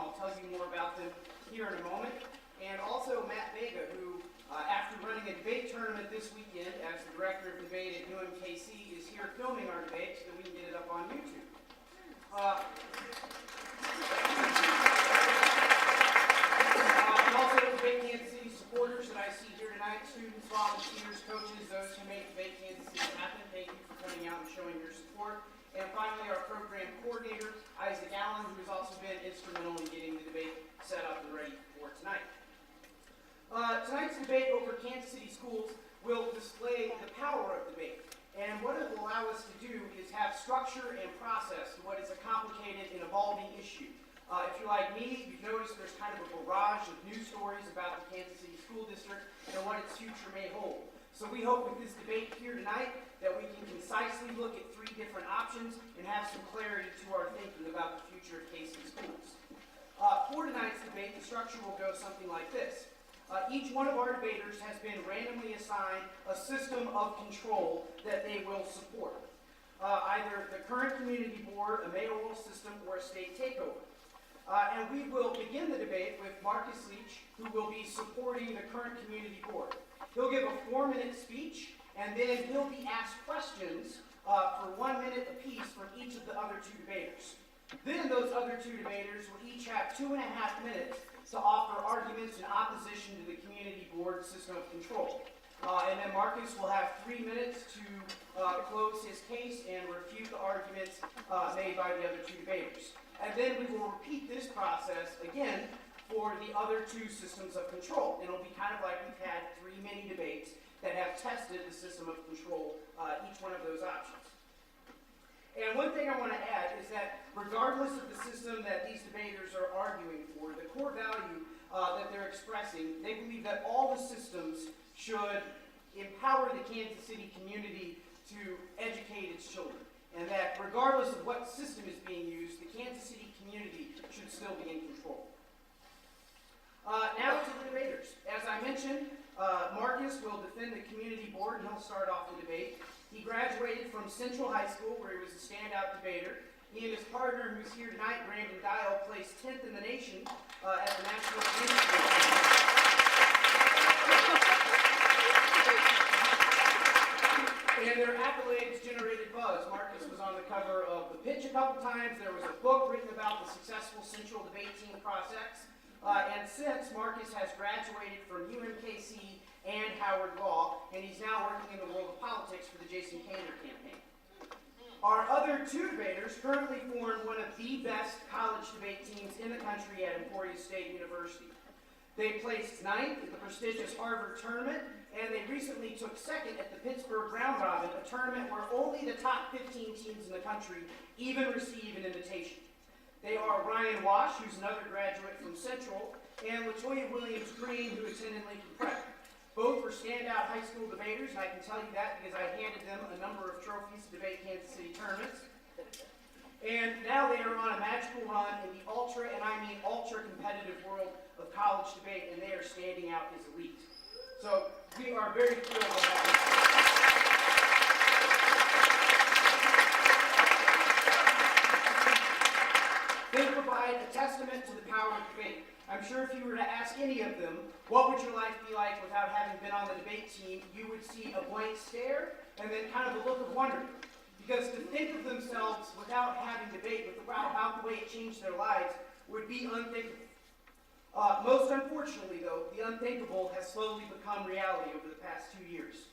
I'll tell you more about them here in a moment. And also Matt Vega, who, after running a debate tournament this weekend as the director of debate at DKC, is here filming our debate so that we can get it up on YouTube. And also Debate Kansas City supporters that I see here tonight, students, volunteers, coaches, those who make Debate Kansas City happen. Thank you for coming out and showing your support. And finally, our program coordinator, Isaac Allen, who has also been instrumental in getting the debate set up and ready for tonight. Tonight's debate over Kansas City schools will display the power of debate. And what it will allow us to do is have structure and process to what is a complicated and evolving issue. If you're like me, you've noticed there's kind of a barrage of news stories about the Kansas City School District and what its future may hold. So we hope with this debate here tonight that we can concisely look at three different options and have some clarity to our thinking about the future of KC schools. For tonight's debate, the structure will go something like this. Each one of our debaters has been randomly assigned a system of control that they will support. Either the current community board, a mayoral system, or a state takeover. And we will begin the debate with Marcus Leach, who will be supporting the current community board. He'll give a 4-minute speech, and then he'll be asked questions for 1 minute apiece from each of the other two debaters. Then those other two debaters will each have 2.5 minutes to offer arguments in opposition to the community board system of control. And then Marcus will have 3 minutes to close his case and refute the arguments made by the other two debaters. And then we will repeat this process again for the other two systems of control. And it'll be kind of like we've had 3 mini debates that have tested the system of control, each one of those options. And one thing I want to add is that regardless of the system that these debaters are arguing for, the core value that they're expressing, they believe that all the systems should empower the Kansas City community to educate its children. And that regardless of what system is being used, the Kansas City community should still be in control. Now to the debaters. As I mentioned, Marcus will defend the community board, and he'll start off the debate. He graduated from Central High School, where he was a standout debater. He and his partner, who's here tonight, Brandon Dial, placed 10th in the nation at the National Community And their accolades generated buzz. Marcus was on the cover of The Pitch a couple times. There was a book written about the successful Central debate team process. And since, Marcus has graduated from UMKC and Howard Law, and he's now working in the world of politics for the Jason Kander campaign. Our other two debaters currently form one of the best college debate teams in the country at Emporia State University. They placed 9th at the prestigious Harvard tournament, and they recently took 2nd at the Pittsburgh Round Robin, a tournament where only the top 15 teams in the country even receive an invitation. They are Ryan Wash, who's another graduate from Central, and LaToya Williams-Green, who attended Lincoln Prep. Both were standout high school debaters, and I can tell you that because I handed them a number of trophies to debate Kansas City tournaments. And now they are on a magical run in the ultra, and I mean ultra competitive world of college debate, and they are standing out as elite. So we are very thrilled to have them. They provide a testament to the power of debate. I'm sure if you were to ask any of them, what would your life be like without having been on the debate team, you would see a blank stare and then kind of a look of wonder. Because to think of themselves without having debate, about the way it changed their lives, would be unthinkable. Most unfortunately, though, the unthinkable has slowly become reality over the past 2 years.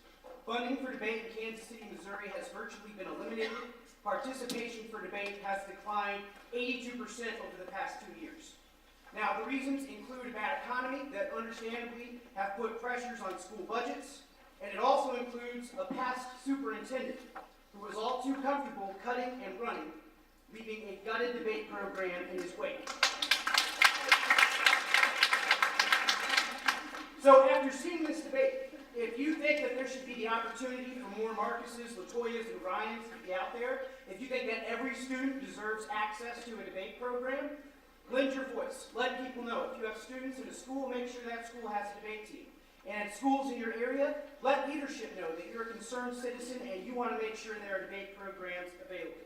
Funding for debate in Kansas City, Missouri has virtually been eliminated. Participation for debate has declined 82% over the past 2 years. Now, the reasons include a bad economy that understandably have put pressures on school budgets, and it also includes a past superintendent who was all too comfortable cutting and running, leaving a gutted debate program in his wake. So after seeing this debate, if you think that there should be the opportunity for more Marcuses, LaToyas, and Ryans to be out there, if you think that every student deserves access to a debate program, lend your voice. Let people know. If you have students in a school, make sure that school has a debate team. And schools in your area, let leadership know that you're a concerned citizen and you want to make sure there are debate programs available.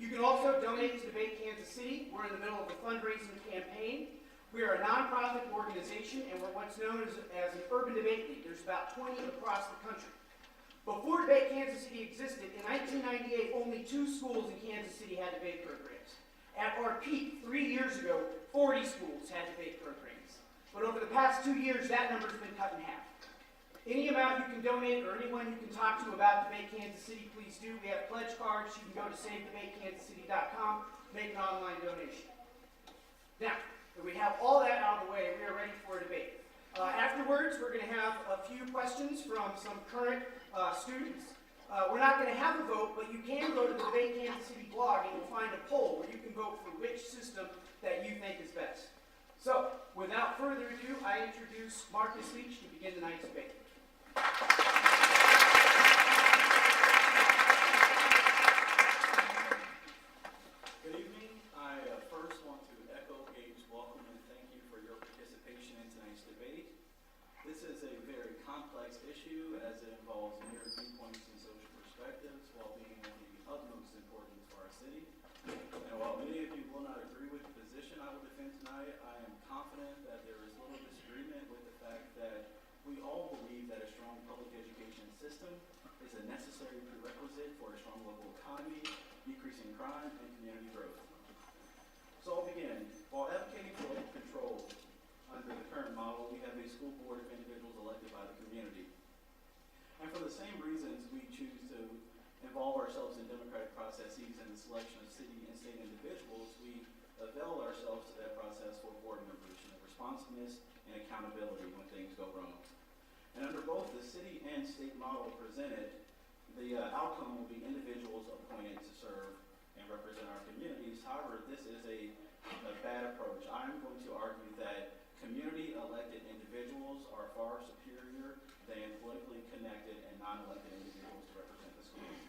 You can also donate to Debate Kansas City. We're in the middle of a fundraising campaign. We are a nonprofit organization, and we're what's known as an urban debate league. There's about 20 across the country. Before Debate Kansas City existed, in 1998, only 2 schools in Kansas City had debate programs. At our peak, 3 years ago, 40 schools had debate programs. But over the past 2 years, that number's been cut in half. Any amount you can donate or anyone you can talk to about Debate Kansas City, please do. We have pledge cards. You can go to SaveDebateKansasCity.com, make an online donation. Now, that we have all that out of the way, we are ready for a debate. Afterwards, we're going to have a few questions from some current students. We're not going to have a vote, but you can go to the Debate Kansas City blog and you'll find a poll where you can vote for which system that you think is best. So, without further ado, I introduce Marcus Leach to begin tonight's debate. Good evening. I first want to echo Gabe's welcome and thank you for your participation in tonight's debate. This is a very complex issue as it involves myriad viewpoints and social perspectives while being of the utmost importance for our city. And while many of you will not agree with the position I will defend tonight, I am confident that there is little disagreement with the fact that we all believe that a strong public education system is a necessary prerequisite for a strong local economy, decreasing crime, and community growth. So I'll begin. While advocating for local control under the current model, we have a school board of individuals elected by the community. And for the same reasons we choose to involve ourselves in democratic processes and the selection of city and state individuals, we avail ourselves to that process for board members, responsiveness and accountability when things go wrong. And under both the city and state model presented, the outcome will be individuals appointed to serve and represent our communities. However, this is a bad approach. I'm going to argue that community-elected individuals are far superior than politically connected and non-elected individuals to represent the schools.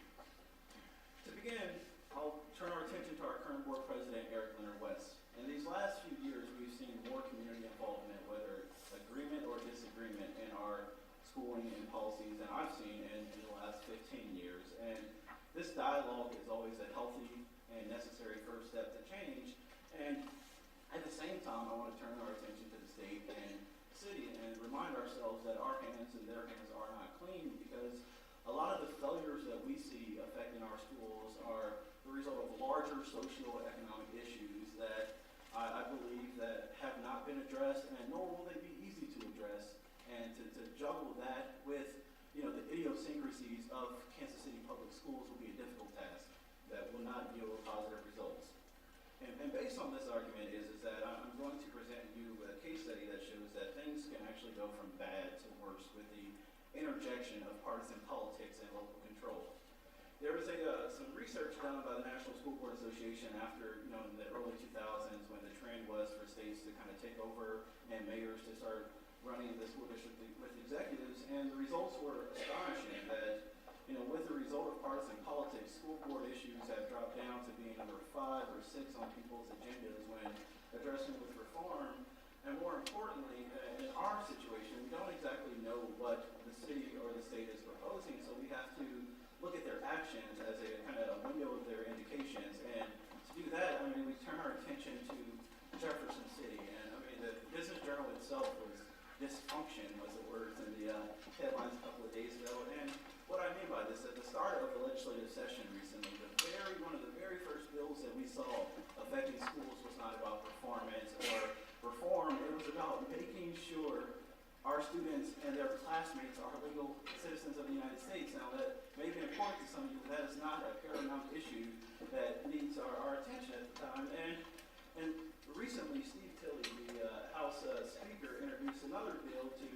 To begin, I'll turn our attention to our current board president, Eric Leonard West. In these last few years, we've seen more community involvement, whether agreement or disagreement, in our schooling and policies than I've seen in the last 15 years. And this dialogue is always a healthy and necessary first step to change. And at the same time, I want to turn our attention to the state and city and remind ourselves that our hands and their hands are not clean, because a lot of the failures that we see affecting our schools are the result of larger socioeconomic issues that I believe that have not been addressed, and nor will they be easy to address. And to juggle that with, the idiosyncrasies of Kansas City public schools will be a difficult task that will not yield positive results. And based on this argument is that I'm going to present you a case study that shows that things can actually go from bad to worse with the interjection of partisan politics and local control. There was some research done by the National School Board Association after, in the early 2000s, when the trend was for states to kind of take over and mayors to start running the school district with executives, and the results were astonishing that, with the result of partisan politics, school board issues have dropped down to being number 5 or 6 on people's agendas when addressing with reform. And more importantly, in our situation, we don't exactly know what the city or the state is proposing, so we have to look at their actions as a kind of a window of their indications. And to do that, we turn our attention to Jefferson City. And the Business Journal itself was dysfunction, was the words in the headlines a couple of days ago. And what I mean by this, at the start of the legislative session recently, one of the very first bills that we saw affecting schools was not about performance or reform. It was about making sure our students and their classmates are legal citizens of the United States. Now, that may be important to some of you, but that is not a paramount issue that needs our attention at the time. And recently, Steve Tilley, the House Speaker, introduced another bill to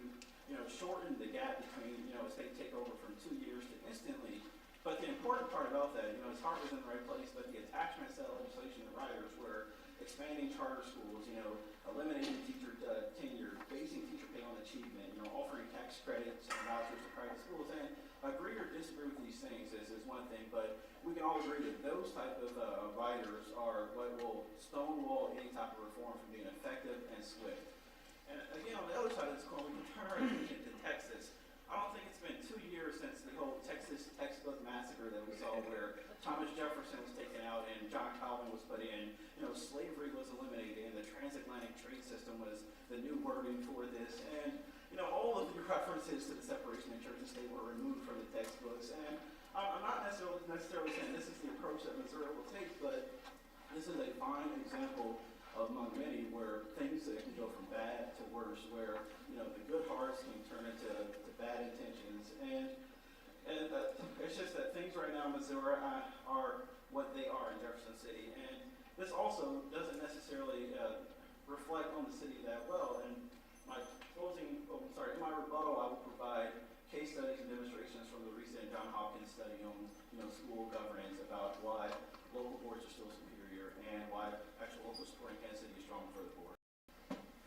shorten the gap between a state takeover from 2 years to instantly. But the important part about that, his heart was in the right place, but the attachments to that legislation, the riders, were expanding charter schools, eliminating teacher tenure, basing teacher pay on achievement, offering tax credits and vouchers to private schools. And agree or disagree with these things is one thing, but we can all agree that those type of riders are what will stonewall any type of reform from being effective and swift. And again, on the other side of this coin, we can turn our attention to Texas. I don't think it's been 2 years since the whole Texas textbook massacre that we saw, where Thomas Jefferson was taken out and John Calvin was put in. Slavery was eliminated and the transatlantic trade system was the new wording for this. And, all of the references to the separation of church and state were removed from the textbooks. And I'm not necessarily saying this is the approach that Missouri will take, but this is a fine example among many where things that can go from bad to worse, where, the good hearts can turn into bad intentions. And it's just that things right now in Missouri are what they are in Jefferson City. And this also doesn't necessarily reflect on the city that well. And in my rebuttal, I will provide case studies and demonstrations from the recent John Hopkins study on, school governance about why local boards are still superior and why actual local support in Kansas City is strong for the board.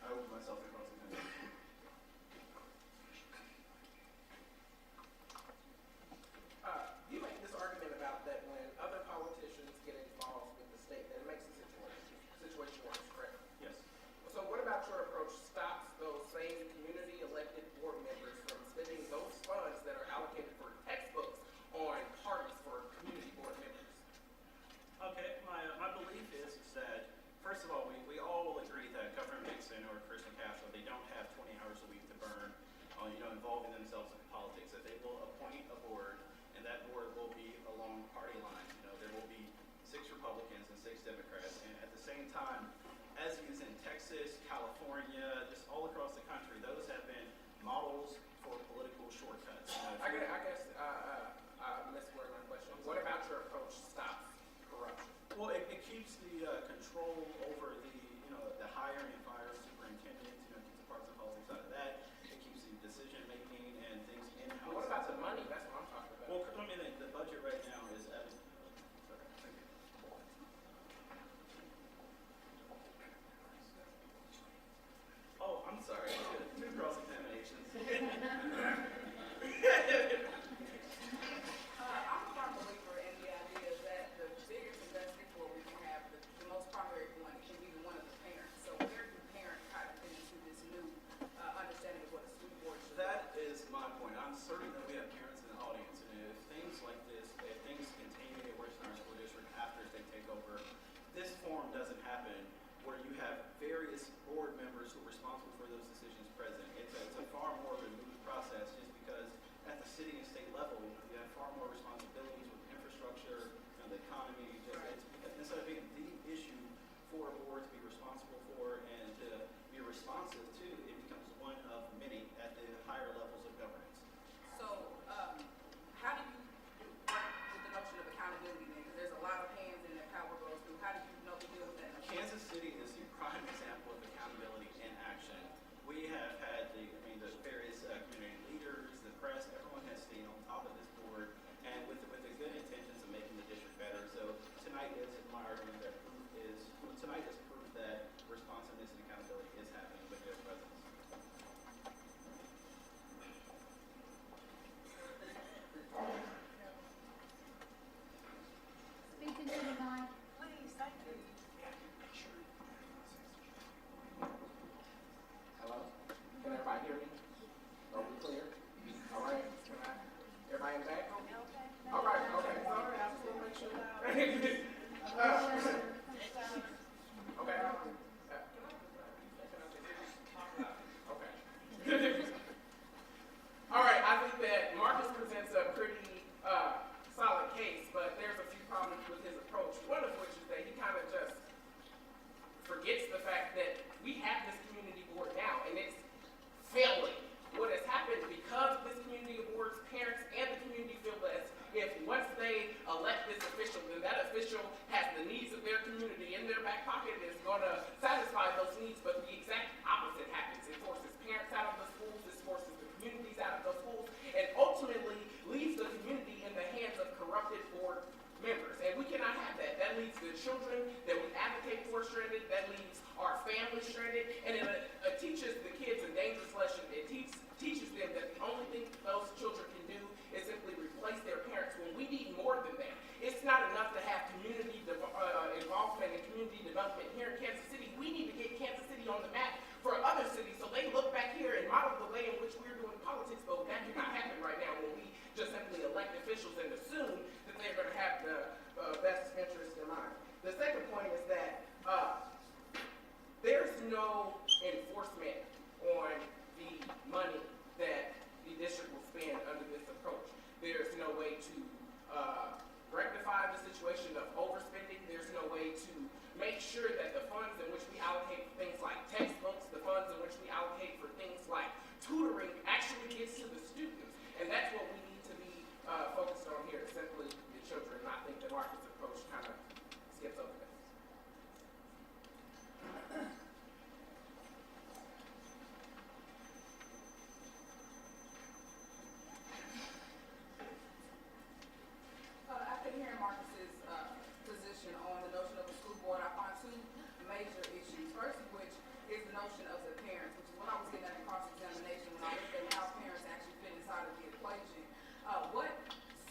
I open myself to cross-examination. You make this argument about that when other politicians get involved with the state, that it makes the situation worse, correct? Yes. So what about your approach stops those same community elected board members from spending those funds that are allocated for textbooks on parties for community board members? Okay, my belief is that, first of all, we all will agree that Governor Nixon or Kirsten Castro, they don't have 20 hours a week to burn on, involving themselves in politics, that they will appoint a board, and that board will be along party lines. There will be 6 Republicans and 6 Democrats, and at the same time, as is in Texas, California, just all across the country, those have been models for political shortcuts. I guess misworded my question. What about your approach stops corruption? Well, it keeps the control over the hiring and firing superintendent, keeps the parts of politics out of that. It keeps the decision making and things in-house. What about the money? That's what I'm talking about. Well, the budget right now is at. Sorry, thank you. Oh, I'm sorry. 2 cross-examinations. I'm a firm believer in the idea that the biggest and best people we can have, the most primary one, can be one of the parents. So where do parents kind of fit into this new understanding of what a school board should be? That is my point. I'm certain that we have parents in the audience, and if things like this, if things continue to get worse in our school district after they take over, this forum doesn't happen where you have various board members who are responsible for those decisions present. It's a far more removed process just because at the city and state level, you have far more responsibilities with infrastructure and the economy. Instead of being the issue for a board to be responsible for and to be responsive to, it becomes one of many at the higher levels of governance. So how do you work with the notion of accountability then? Because there's a lot of hands in that power goes through. How do you deal with that? Kansas City is the prime example of accountability in action. We have had the various community leaders, the press, everyone has stayed on top of this board, and with the good intentions of making the district better. So tonight is my argument that tonight is proof that responsiveness and accountability is happening with their presence. Speak into the mic. Please, thank you. Hello? Can everybody hear me? Are we clear? All right. Everybody in the back? All right. Okay. Sorry, I just want to make sure. Okay. Okay. All right. I think that Marcus presents a pretty solid case, but there's a few problems with his approach. One of which is that he kind of just forgets the fact that we have this community board now, and it's failing. What has happened because of this community board's parents and the community feel that if once they elect this official, then that official has the needs of their community in their back pocket and is going to satisfy those needs, but the exact opposite happens. It forces parents out of the schools, it forces the communities out of the schools, and ultimately leaves the community in the hands of corrupted board members. And we cannot have that. That leaves the children that we advocate for stranded, that leaves our families stranded, and it teaches the kids a dangerous lesson. It teaches them that the only thing those children can do is simply replace their parents when we need more than that. It's not enough to have community involvement and community development here in Kansas City. We need to get Kansas City on the map for other cities so they look back here and model the way in which we're doing politics, but that cannot happen right now when we just simply elect officials and assume that they're going to have the best interest in mind. The second point is that there's no enforcement on the money that the district will spend under this approach. There's no way to rectify the situation of overspending. There's no way to make sure that the funds in which we allocate for things like textbooks, the funds in which we allocate for things like tutoring actually gets to the students. And that's what we need to be focused on here, simply the children. And I think the Marcus approach kind of skips over that. After hearing Marcus's position on the notion of a school board, I find two major issues. First of which is the notion of the parents, which is what I was getting at in cross-examination when I looked at how parents actually fit inside of the equation. What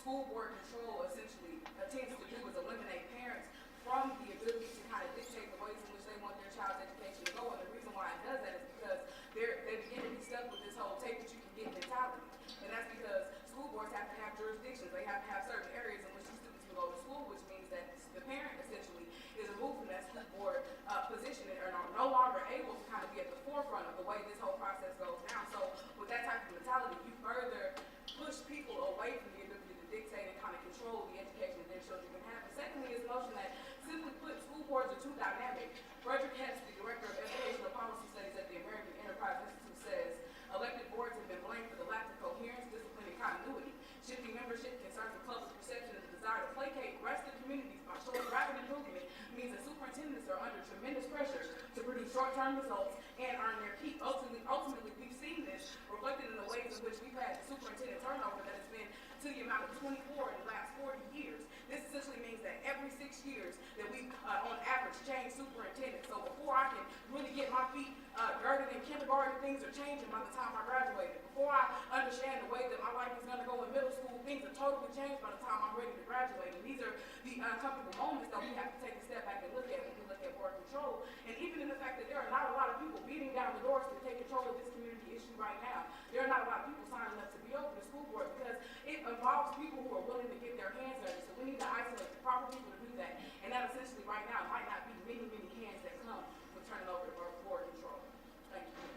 school board control essentially attempts to do is eliminate parents from the ability to kind of dictate the ways in which they want their child's education to go. And the reason why it does that is because they begin to be stuck with this whole take what you can get mentality. And that's because school boards have to have jurisdictions. They have to have certain areas in which the students can go to school, which means that the parent essentially is removed from that school board position and are no longer able to kind of be at the forefront of the way this whole process goes down. So with that type of mentality, you further push people away from the ability to dictate and kind of control the education that their children can have. And secondly is the notion that, simply put, school boards are too dynamic. Frederick Hess, the director of educational policy studies at the American Enterprise Institute, says elected boards have been blamed for the lack of coherence, discipline, and continuity. Shifting membership concerns the public perception and the desire to placate rest of communities by showing rapid improvement means that superintendents are under tremendous pressure to produce short-term results and earn their keep. Ultimately, we've seen this reflected in the ways in which we've had superintendent turnover that has been to the amount of 24 in the last 40 years. This essentially means that every 6 years that we, on average, change superintendents. So before I can really get my feet girded in kindergarten, things are changing by the time I graduated. Before I understand the way that my life is going to go in middle school, things are totally changed by the time I'm ready to graduate. And these are the uncomfortable moments that we have to take a step back and look at when we look at board control. And even in the fact that there are not a lot of people beating down the doors to take control of this community issue right now. There are not a lot of people signing up to be over the school board because it involves people who are willing to get their hands dirty. So we need to isolate the proper people to do that. And that essentially right now might not be many, many hands that come with turning over to board control. Thank you.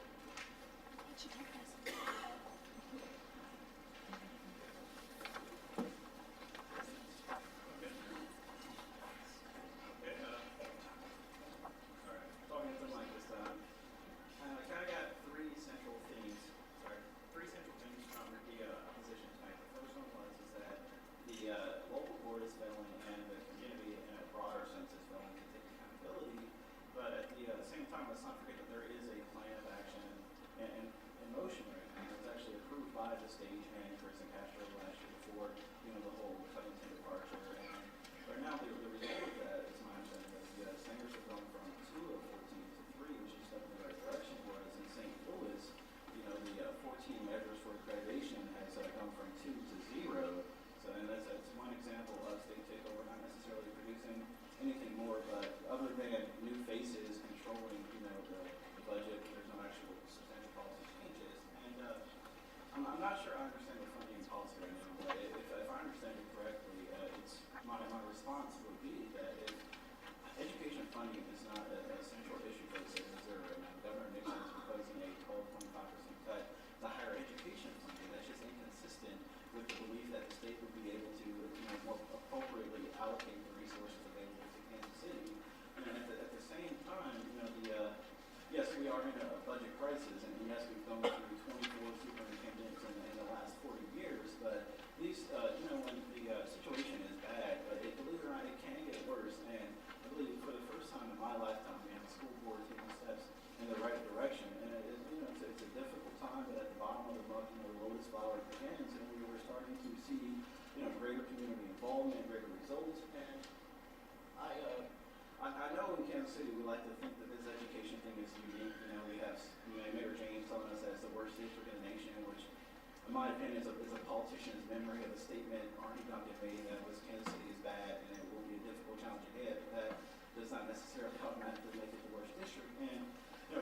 in my opinion, is a politician's memory of a statement Arnie Duncan made that was Kansas City is bad and it will be a difficult challenge ahead, but that does not necessarily automatically make it the worst district. And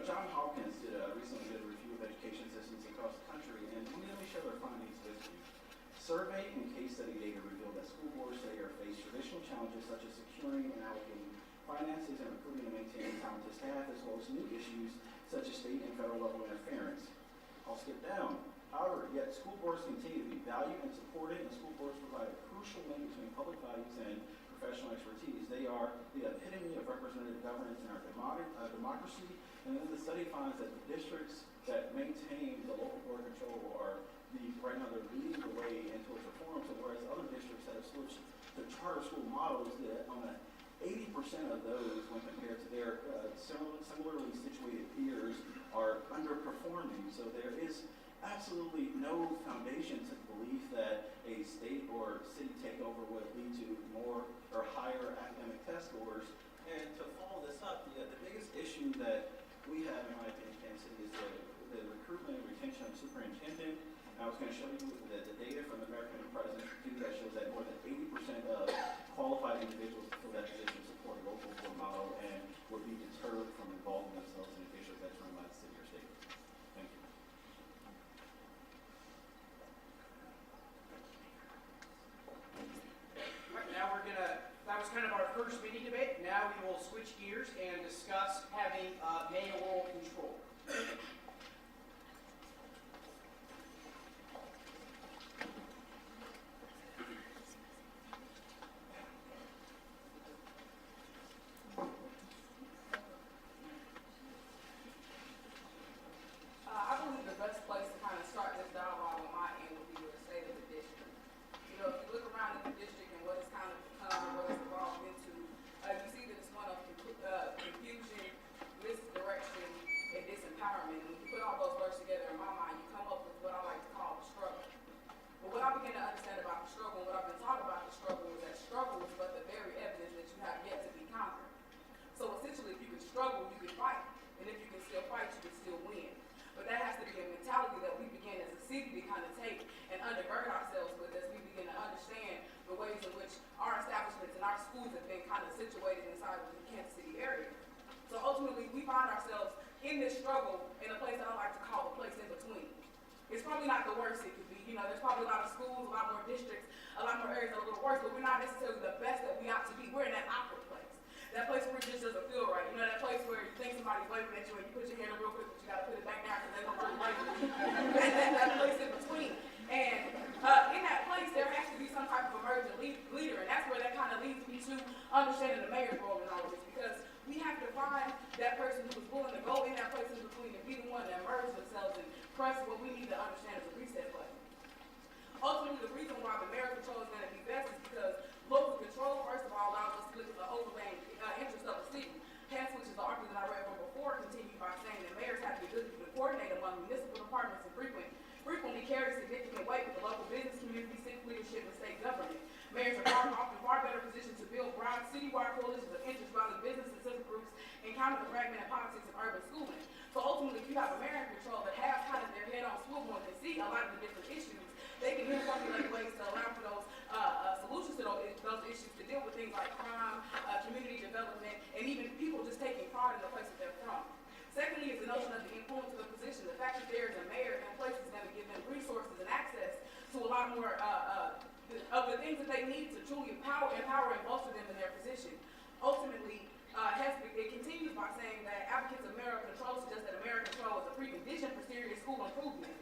John Hawkins recently did a review of education systems across the country, and let me share their findings with you. Survey and case study data reveal that school boards today are faced with traditional challenges such as securing and allocating finances and recruiting and maintaining talented staff, as well as new issues such as state and federal level interference. I'll skip down. However, yet school boards continue to be valued and supported, and school boards provide a crucial link between public values and professional expertise. They are the epitome of representative governance in our democracy, and then the study finds that the districts that maintain the local board control are right now they're leading the way into its reform, so whereas other districts that have switched to charter school models, that on the 80% of those, when compared to their similarly situated peers, are underperforming. So there is absolutely no foundation to the belief that a state or city takeover would lead to more or higher academic test scores. And to follow this up, the biggest issue that we have, in my opinion, in Kansas City is the recruitment and retention of superintendent. I was going to show you the data from the American President Institute that shows that more than 80% of qualified individuals to fill that position support a local board model and would be deterred from involving themselves in a district that's run by the city or state. Thank you. All right, now that was kind of our first mini debate. Now we will switch gears and discuss having mayoral control. I believe the best place to kind of start this dialogue on my end would be with the state of the district. You know, if you look around in the district and what it's kind of become and what it's evolved into, you see that it's one of confusion, misdirection, and disempowerment. And when you put all those words together in my mind, you come up with what I like to call the struggle. But what I begin to understand about the struggle, and what I've been taught about the struggle, is that struggle is but the very evidence that you have yet to be conquered. So essentially, if you can struggle, you can fight. And if you can still fight, you can still win. But that has to be a mentality that we begin as a city to kind of take and undergird ourselves with as we begin to understand the ways in which our establishments and our schools have been kind of situated inside of the Kansas City area. So ultimately, we find ourselves in this struggle in a place that I like to call a place in between. It's probably not the worst it could be. You know, there's probably a lot of schools, a lot more districts, a lot more areas that are a little worse, but we're not necessarily the best that we ought to be. We're in that awkward place. That place where it just doesn't feel right. You know, that place where you think somebody's waving at you and you put your hand up real quick, but you gotta put it back down because they don't really like it. that place in between. And in that place, there has to be some type of emergent leader, and that's where that kind of leads me to understanding the mayor's role in all of this, because we have to find that person who is willing to go in that place in between and be the one that emerge themselves and press what we need to understand as a reset button. Ultimately, the reason why the mayor's control is going to be best is because local control, first of all, allows us to look at the overlaying interest of the city. Hence, which is the argument that I read from before, continued by saying that mayors have the ability to coordinate among municipal departments and frequently carry significant weight with the local business community, civic leadership, and state government. Mayors are often far better positioned to build broad citywide coalitions of interest rally business and civic groups and counter the fragmented politics of urban schooling. So ultimately, if you have a mayor in control that has kind of their head on swivel and can see a lot of the different issues, they can then formulate ways to allow for those solutions to those issues to deal with things like crime, community development, and even people just taking pride in the place that they're from. Secondly is the notion of the influence of the position. The fact that there is a mayor in place is going to give them resources and access to a lot more of the things that they need to truly empower and bolster them in their position. Ultimately, it continues by saying that advocates of mayoral control suggest that mayoral control is a precondition for serious school improvement.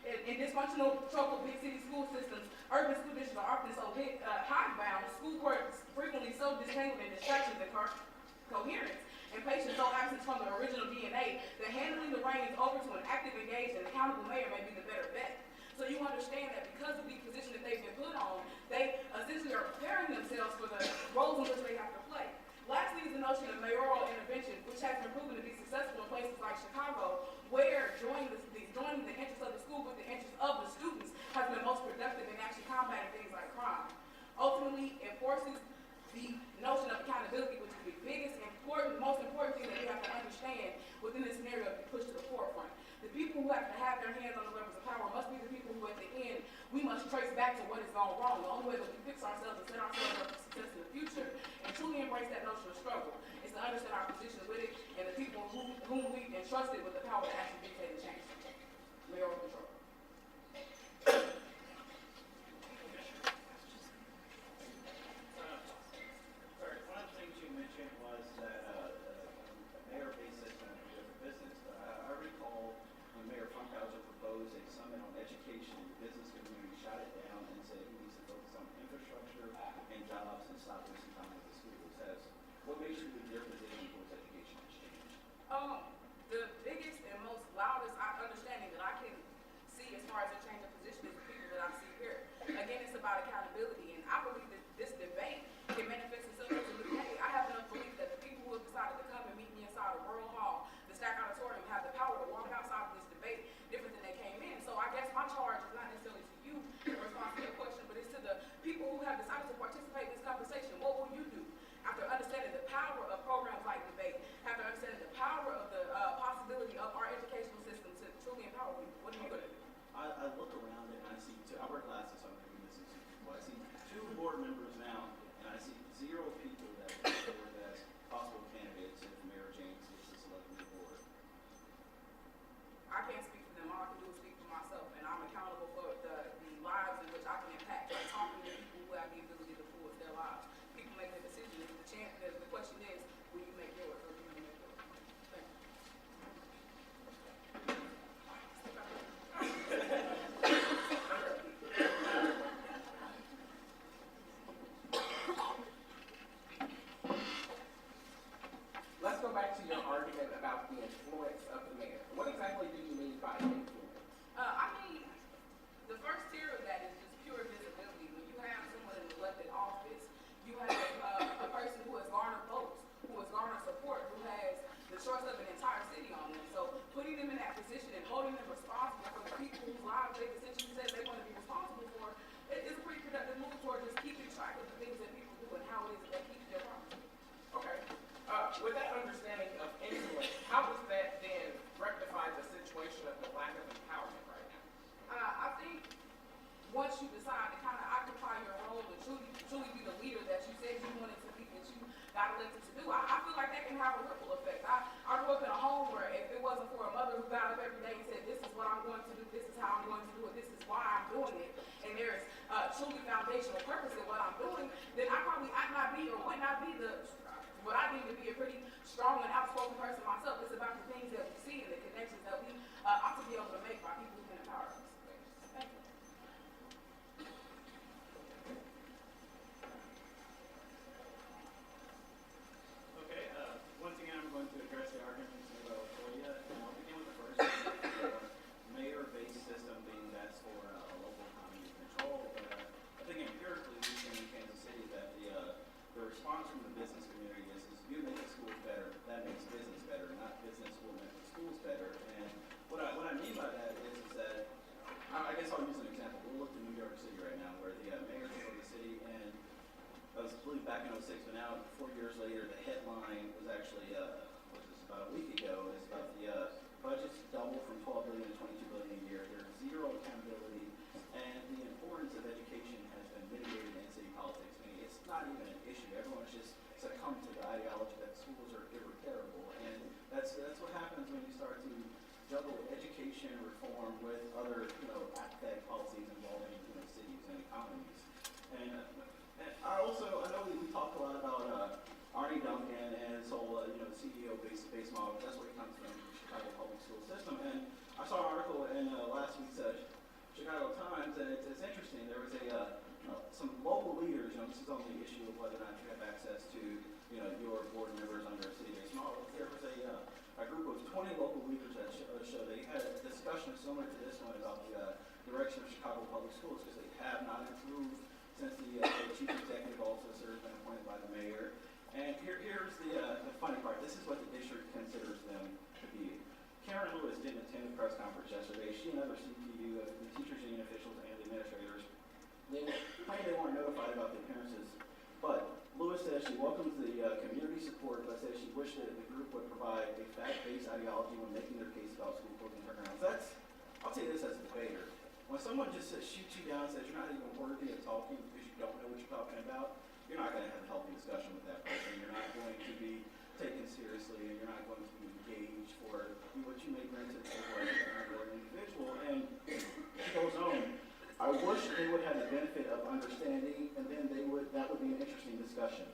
In dysfunctional, troubled big city school systems, urban school districts are often so hidebound, school boards frequently so disentangled in distractions and coherence, and patience so absent from the original DNA that handing the reins over to an active, engaged, and accountable mayor may be the better bet. So you understand that because of the position that they've been put on, they essentially are preparing themselves for the roles in which they have to play. Lastly is the notion of mayoral intervention, which has been proven to be successful in places like Chicago, where joining the interest of the school with the interest of the students has been most productive in actually combating things like crime. Ultimately, it forces the notion of accountability, which is the biggest, most important thing that we have to understand within this scenario to be pushed to the forefront. The people who have to have their hands on the levers of power must be the people who, at the end, we must trace back to what has gone wrong. The only way that we fix ourselves and set ourselves up for success in the future and truly embrace that notion of struggle is to understand our position with it and the people whom we entrusted with the power to actually dictate and change. Mayoral control. your argument about the influence of the mayor. What exactly do you mean by influence? I mean, the first tier of that is just pure visibility. When you have someone in elected office, you have a person who has garnered votes, who has garnered support, who has the trust of an entire city on them. So putting them in that position and holding them responsible for the people whose lives they've essentially said they want to be responsible for is a pretty productive move toward just keeping track of the things that people do and how it is that they keep their promises. Okay. With that understanding of influence, how does that then rectify the situation of the lack of empowerment right now? I think once you decide to kind of occupy your role and truly be the leader that you said you wanted to be, that you got elected to do, I feel like that can have a ripple effect. I grew up in a home where if it wasn't for a mother who got up every day and said, this is what I'm going to do, this is how I'm going to do it, this is why I'm doing it, and there is truly foundational purpose in what I'm doing, then I probably would not be what I need to be a pretty strong and outspoken person myself. It's about the things that we see and the connections that we ought to be able to make by people who can empower us. Thank you. Okay, once again, I'm going to address the arguments made by Latoya, and I'll begin with the first one, the mayor-based system being best for local economy control. But I think empirically, we've seen in Kansas City that the response from the business community is you make the schools better, that makes business better, not business will make the schools better. And what I mean by that is that, I guess I'll use an example. We'll look to New York City right now, where the mayor took over the city, and I was believe back in '06, but now 4 years later, the headline was actually, about a week ago, is that the budget's doubled from $12 billion to $22 billion a year. There's zero accountability, and the importance of education has been mitigated in city politics. I mean, it's not even an issue. Everyone's just succumbed to the ideology that schools are irreparable, and that's what happens when you start to juggle education reform with other, apathetic policies involving, cities and economies. And I know we talked a lot about Arnie Duncan and his whole, CEO-based model. That's where he comes from, the Chicago public school system. And I saw an article in last week's Chicago Times, and it's interesting. There was some local leaders. This is on the issue of whether or not you have access to, your board members under a city-based model. There was a group of 20 local leaders that show they had a discussion similar to this one about the direction of Chicago public schools, because they have not improved since the chief executive officer has been appointed by the mayor. And here's the funny part. This is what the district considers them to be. Karen Lewis didn't attend the press conference yesterday. She and other CPU, the teachers union officials and the administrators, they claim they weren't notified about the appearances. But Lewis says she welcomes the community support, but says she wished that the group would provide a fact-based ideology when making their case about school closing turnarounds. I'll tell you this as a debater. When someone just shoots you down and says you're not even worthy of talking because you don't know what you're talking about, you're not going to have a healthy discussion with that person. You're not going to be taken seriously, and you're not going to be engaged for what you may bring to the table as an individual. And she goes on, I wish they would have the benefit of understanding, and then that would be an interesting discussion.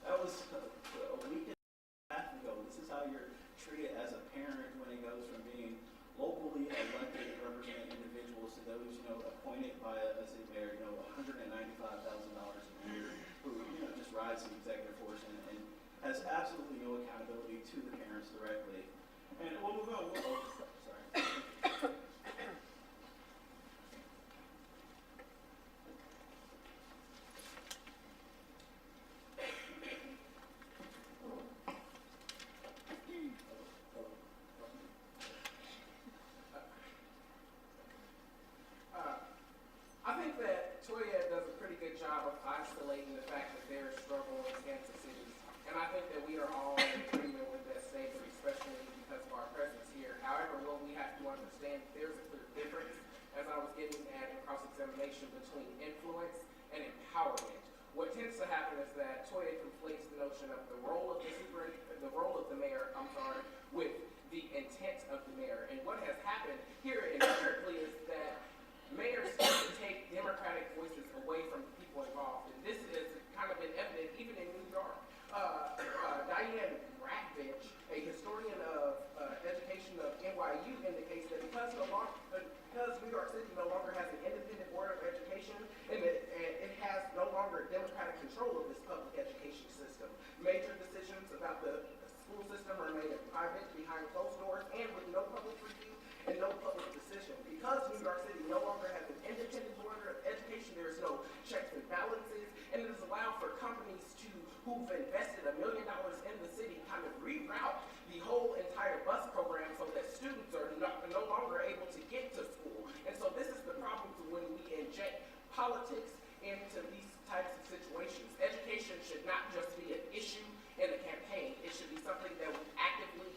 That was a week and a half ago. This is how you're treated as a parent when it goes from being locally elected representing individuals to those, appointed by a city mayor, $195,000 a year, who, just rides the executive force and has absolutely no accountability to the parents directly. And we'll move on. Sorry. I think that Toya does a pretty good job of isolating the fact that there is struggle in Kansas City. And I think that we are all in agreement with that statement, especially because of our presence here. However, what we have to understand, there's a clear difference, as I was getting at in cross-examination, between influence and empowerment. What tends to happen is that Toya conflates the notion of the role of the mayor, with the intent of the mayor. And what has happened here empirically is that mayors tend to take democratic voices away from the people involved. And this has kind of been evident even in New York. Diane Rackbitch, a historian of education of NYU, indicates that because New York City no longer has an independent board of education, and it has no longer democratic control of this public education system, major decisions about the school system are made at who've invested $1 million in the city kind of reroute the whole entire bus program so that students are no longer able to get to school. And so this is the problem when we inject politics into these types of situations. Education should not just be an issue in a campaign. It should be something that we actively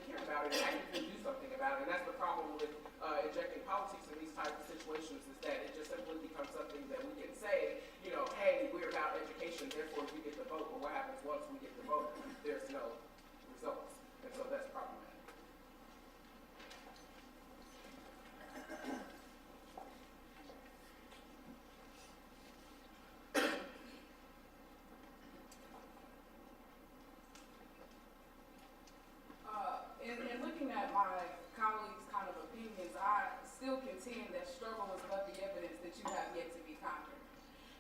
care about and actively do something about. And that's the problem with injecting politics in these types of situations, is that it just simply becomes something that we can say, you know, hey, we're about education, therefore we get the vote. But what happens once we get the vote? There's no results. And so that's problematic. In looking at my colleagues' kind of opinions, I still contend that struggle is but the evidence that you have yet to be conquered.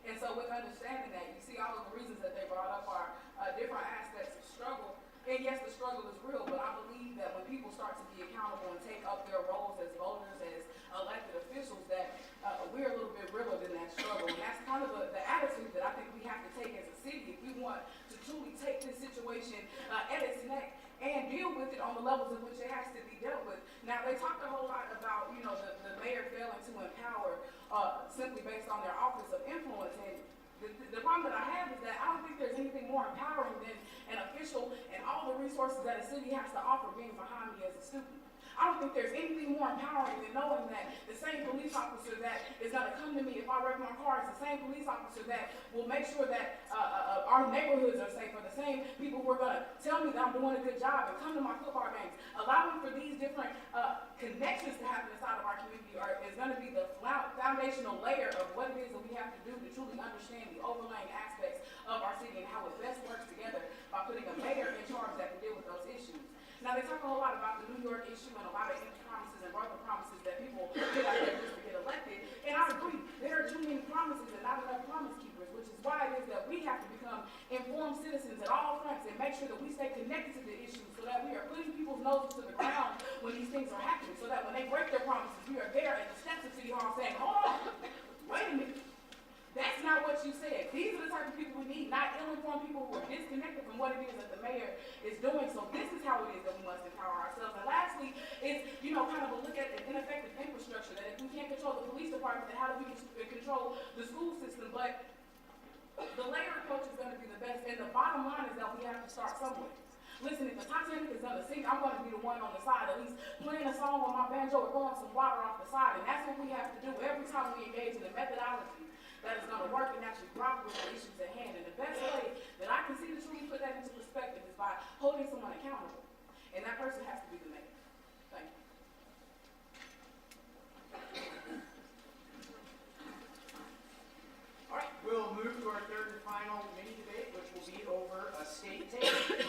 And so with understanding that, you see all of the reasons that they brought up are different aspects of struggle. And yes, the struggle is real, but I believe that when people start to be accountable and take up their roles as voters, as elected officials, that we're a little bit realer than that struggle. And that's kind of the attitude that I think we have to take as a city if we want to truly take this situation at its neck and deal with it on the levels in which it has to be dealt with. Now, they talked a whole lot about, you know, the mayor failing to empower simply based on their office of influence. And the problem that I have is that I don't think there's anything more empowering than an official and all the resources that a city has to offer being behind me as a student. I don't think there's anything more empowering than knowing that the same police officer that is going to come to me if I wreck my car is the same police officer that will make sure that our neighborhoods are safer, the same people who are going to tell me that I'm doing a good job and come to my football games. Allowing for these different connections to happen inside of our community is going to be the foundational layer of what it is that we have to do to truly understand the overlaying aspects of our city and how it best works together by putting a mayor in charge that can deal with those issues. Now, they talk a whole lot about the New York issue and a lot of empty promises and broken promises that people get out there just to get elected. And I agree, there are too many promises and not enough promise keepers, which is why it is that we have to become informed citizens at all fronts and make sure that we stay connected to the issues so that we are putting people's noses to the ground when these things are happening, so that when they break their promises, we are there at the steps of City Hall saying, hold on, wait a minute. That's not what you said. These are the type of people we need, not ill-informed people who are disconnected from what it is that the mayor is doing. So this is how it is that we must empower ourselves. And lastly, it's, you know, kind of a look at an ineffective infrastructure, that if we can't control the police department, then how do we control the school system? But the layer approach is going to be the best. And the bottom line is that we have to start somewhere. Listen, if the Titanic is going to sink, I'm going to be the one on the side, at least playing a song on my banjo or throwing some water off the side. And that's what we have to do every time we engage in a methodology that is going to work and actually grapple with the issues at hand. And the best way that I can see to truly put that into perspective is by holding someone accountable. And that person has to be the mayor. Thank you. All right, we'll move to our third and final mini debate, which will be over a state tape.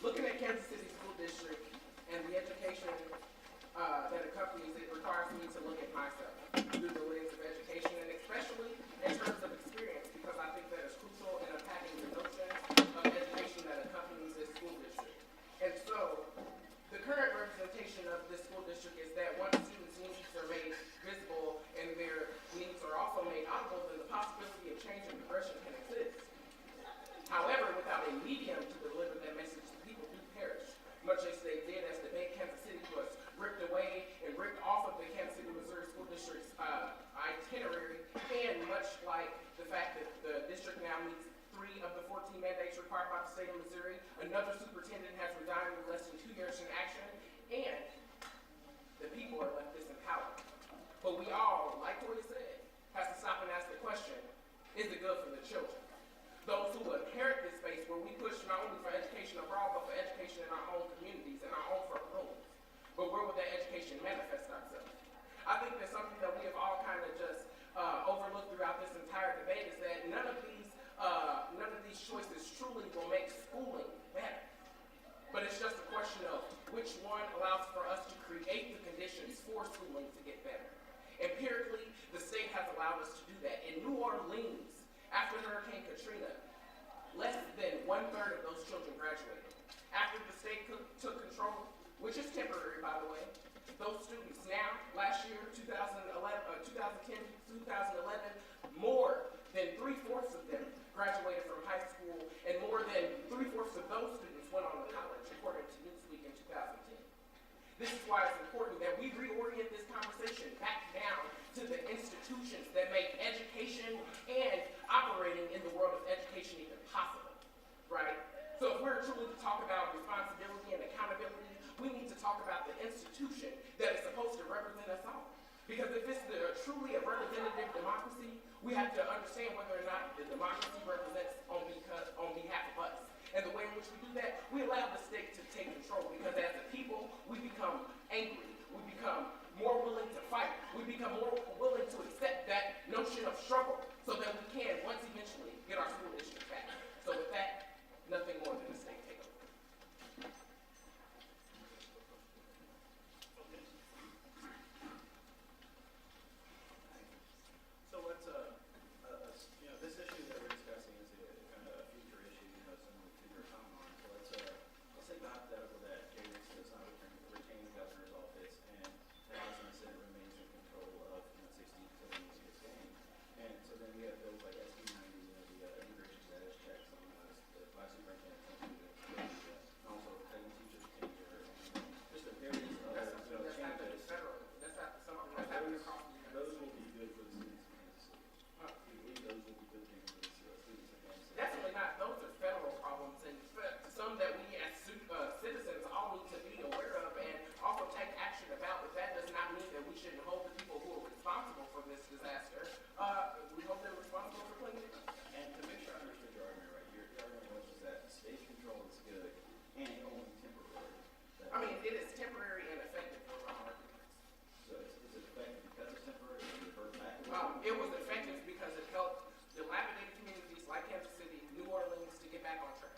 Looking at Kansas City School District and the education that accompanies it requires me to look at myself through the lens of education, and especially in terms of experience, because I think that is crucial in unpacking the notion of education that accompanies this school district. And so, the current representation of this school district is that once students' needs are made visible and their needs are also made audible, then the possibility of change and progression can exist. However, without a medium to deliver that message to people who perish, much as they did as Debate.mpg was ripped away and ripped off of the Kansas City, Missouri School District's itinerary, and much like the fact that the district now meets 3 of the 14 mandates required by the state of Missouri, another superintendent has resigned with less than 2 years in action, and the people are left disempowered. But we all, like Toya said, have to stop and ask the question, is it good for the children? Those who inherit this space where we push not only for education abroad, but for education in our own communities, in our own front rooms. But where would that education manifest ourselves? I think that something that we have all kind of just overlooked throughout this entire debate is that none of these choices truly will make schooling better. But it's just a question of which one allows for us to create the conditions for schooling to get better. Empirically, the state has allowed us to do that. In New Orleans, those children graduated. After the state took control, which is temporary, by the way, those students now, last year, 2010, 2011, more than 3/4 of them graduated from high school, and more than 3/4 of those students went on to college, according to Newsweek in 2010. This is why it's important that we reorient this conversation back down to the institutions that make education and operating in the world of education even possible, right? So if we're truly to talk about responsibility and accountability, we need to talk about the institution that is supposed to represent us all. Because if it's truly a representative democracy, we have to understand whether or not the democracy represents on behalf of us. And the way in which we do that, we allow the state to take control, because as a people, we become angry, we become more willing to fight, we become more willing to accept that notion of struggle so that we can once eventually get our school districts back. So with that, nothing more than a state takeover. So let's, this issue that we're discussing is a kind of a future issue, someone with future time on. So let's take the hypothetical that James does not retain the governor's office, and the House and the Senate remains in control of 16 to 76 game. And so then we have bills like SB 90, the immigration status checks on the vice superintendent, and also paying teachers tenure, and just a various other That's happening changes. federal. That's something that's happening across the United Those States. will be good for the students in Kansas City. We believe those will be good things for the students in Kansas City. Definitely not. Those are federal problems, and some that we as citizens all need to be aware of and also take action about. But that does not mean that we shouldn't hold the people who are responsible for this disaster. We hope they're responsible for cleaning it up. And to make sure I understood your argument right, your argument was that state control is good and only temporary. I mean, it is temporary and effective for our arguments. So is it effective because it's temporary, or does it hurt back? It was effective because it helped dilapidated communities like Kansas City, New Orleans to get back on track.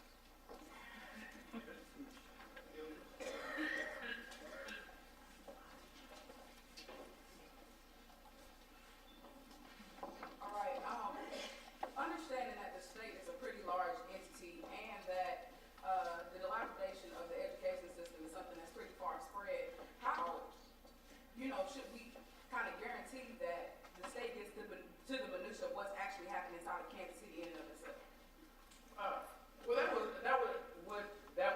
All right, understanding that the state is a pretty large entity and that, the dilapidation of the education system is something that's pretty far spread, how, should we kind of guarantee that the state gets to the minutia of what's actually happening inside of Kansas City in and of itself? Well, that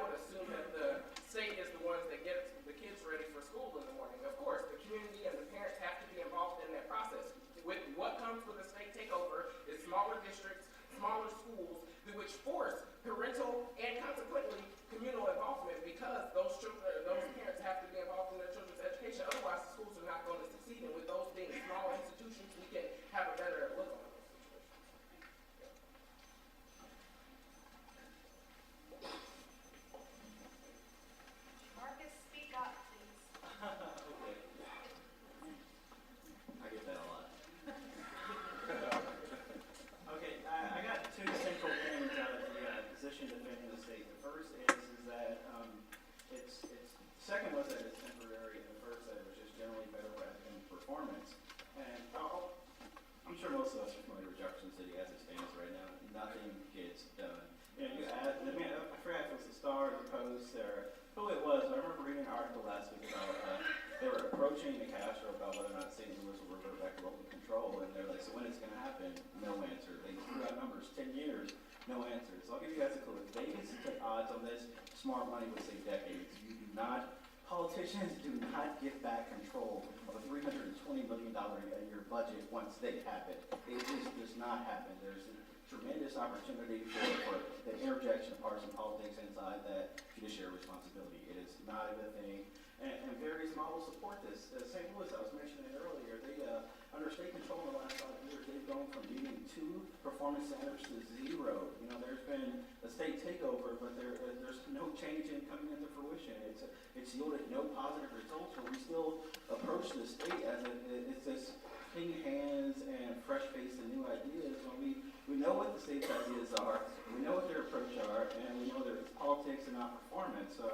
would assume that the state is the ones that get the kids ready for school in the morning. Of course, the community and the parents have to be involved in that process. With what comes with a state takeover is smaller districts, smaller schools, which force parental and consequently communal involvement, because those parents have to be involved in their children's education. Otherwise, the schools are not going to succeed. And with those being small institutions, we can have a better look on those situations. Marcus, speak up, please. Okay. I get that a lot. Okay, I got two central things out of the position defending the state. The first is that second was that it's temporary, and the first that it was just generally better for academic performance. And I'm sure most of us are familiar with Jefferson City as it stands right now. Nothing gets done. I forgot if it was the Star, the Post, or who it was. I remember reading an article last week about they were approaching the Castro about whether or not St. Louis will revert back to local control, and they're like, so when it's going to happen? No answer. They threw out numbers, 10 years, no answer. So I'll give you guys a clue. If Vegas took odds on this, smart money would say decades. Politicians do not give back control of a $320 million a year budget once they have it. It just does not happen. There's a tremendous opportunity for the interjection of partisan politics inside that judiciary responsibility. It is not a good thing. And various models support this. St. Louis, I was mentioning earlier, they under state control in the last 5 years, they've gone from needing 2 performance centers to 0. There's been a state takeover, but there's no change in coming into fruition. It's yielded no positive results, but we still approach the state as it's this clean hands and fresh face and new ideas when we know what the state's ideas are, we know what their approach are, and we know that it's politics and not performance. So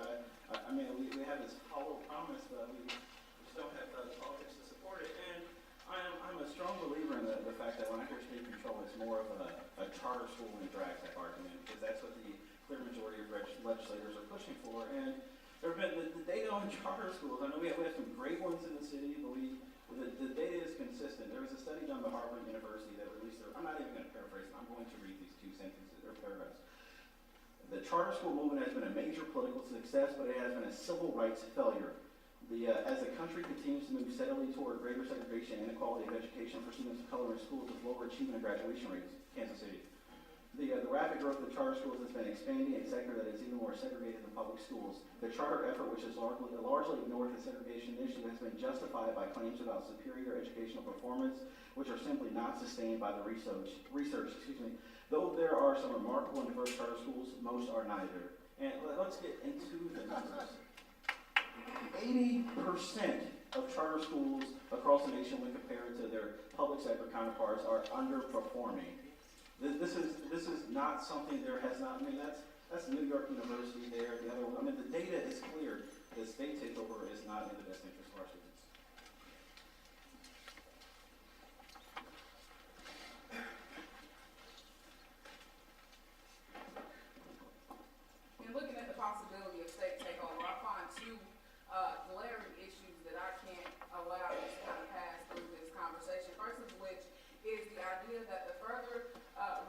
we have this hollow promise, but we just don't have politics to support it. And I'm a strong believer in the fact that when I hear state control, it's more of a charter school and drag type argument, because that's what the clear majority of legislators are pushing for. And there have been the data on charter schools. I know we have some great ones in the city, but the data is consistent. There was a study done by Harvard University that released I'm not even going to paraphrase it. I'm going to read these two sentences or paragraphs. The charter school movement has been a major political success, but it has been a civil rights failure. As the country continues to move steadily toward greater segregation and inequality of education for students of color in schools with lower achievement and graduation rates, Kansas City. The rapid growth of charter schools has been expanding a sector that is even more segregated than public schools. The charter effort, which has largely ignored the segregation issue, has been justified by claims about superior educational performance, which are simply not sustained by the research. Though there are some remarkable and diverse charter schools, most are neither. And let's get into the numbers. 80% of charter schools across the nation, when compared to their public sector counterparts, are underperforming. This is not something there has not. I mean, that's New York University there. The other one. I mean, the data is clear. The state takeover is not in the best interest of our students. In looking at the possibility of state takeover, I find two glaring issues that I can't allow this to kind of pass through this conversation. First of which is the idea that the further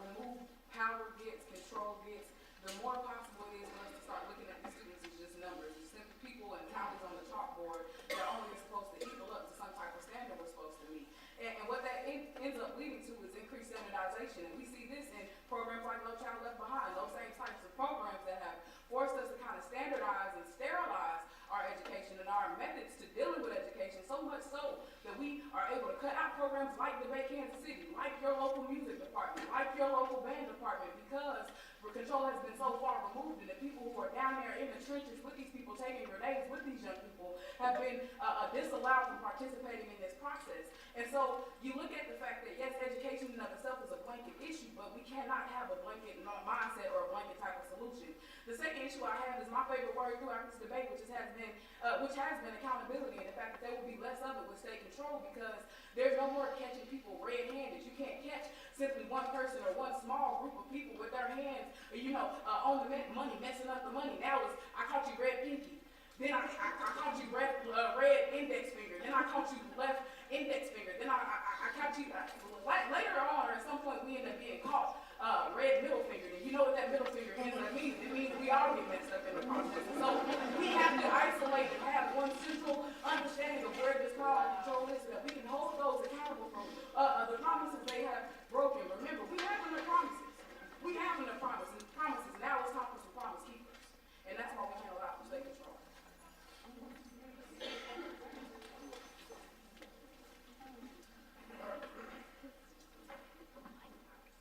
removed power gets, control gets, the more possible it is for us to start looking at these students as just numbers, just simply people and tallies on the chalkboard that only are supposed to equal up to some type of standard we're supposed to meet. And what that ends up leading to is increased standardization. And we see this in programs like No Child Left Behind, those same types of programs that have forced us to kind of standardize and sterilize our education and our methods to dealing with education, so much so that we are able to cut out programs like Debate Kansas City, like your local music department, like your local band department, because control has been so far removed, and the people who are down there in the trenches with these people, taking grenades with these young people, have been disallowed from participating in this process. And so you look at the fact that, yes, education in and of itself is a blanket issue, but we cannot have a blanket mindset or a blanket type of solution. The second issue I have is my favorite word throughout this debate, which has been accountability, and the fact that there will be less of it with state control, because there's no more catching people red-handed. You can't catch simply one person or one small group of people with their hands, on the money, messing up the money. Now it's, I caught you red pinky. Then I caught you red index finger. Then I caught you left index finger. Then I caught you, later on, or at some point, we end up being caught red middle finger. And you know what that middle finger ends up means? It means we all get messed up in the process. And so we have to isolate and have one central understanding of where this power and control is, so that we can hold those accountable for the promises they have broken. Remember, we have enough promises. We have enough promises. Now it's time for some promise keepers. And that's why we can't allow for state control.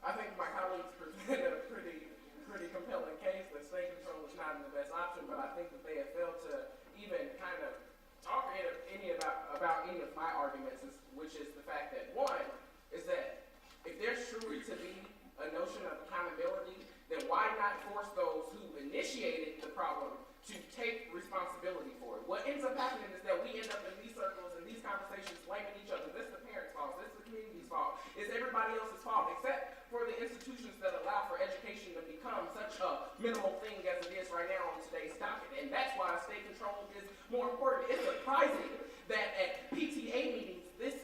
I think my colleagues presented a pretty compelling case that state control is not the best option, but I think that they have failed to even kind of talk about any of my arguments, which is the fact that, one, is that if there's truly to be a notion of accountability, then why not force those who initiated the problem to take responsibility for it? What ends up happening is that we end up in these circles and these conversations blaming each other. This is the parents' fault. This is the community's fault. It's everybody else's fault, except for the institutions that allow for education to become such a minimal thing as it is right now on today's docket. And that's why state control is more important. It's surprising that at PTA meetings, this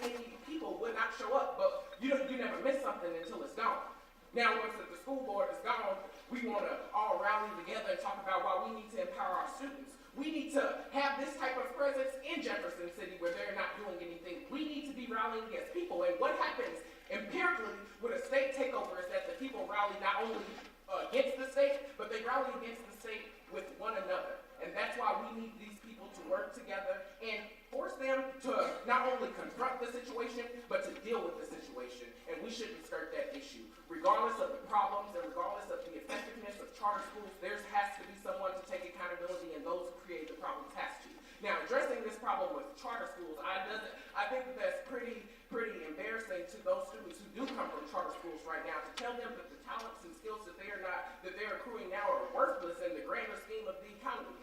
many people would not show up, but you never miss something until it's gone. Now, once the school board is gone, we want to all rally together and talk about why we need to empower our students. We need to have this type of presence in Jefferson City where they're not doing anything. We need to be rallying against people. And what happens empirically with a state takeover is that the people rally not only against the state, but they rally against the state with one another. And that's why we need these people to work together and force them to not only confront the situation, but to deal with the situation. And we shouldn't skirt that issue. Regardless of the problems and regardless of the effectiveness of charter schools, there has to be someone to take accountability, and those who create the problems has to. Now, addressing this problem with charter schools, I think that that's pretty embarrassing to those students who do come from charter schools right now, to tell them that the talents and skills that they're accruing now are worthless in the grander scheme of the economy.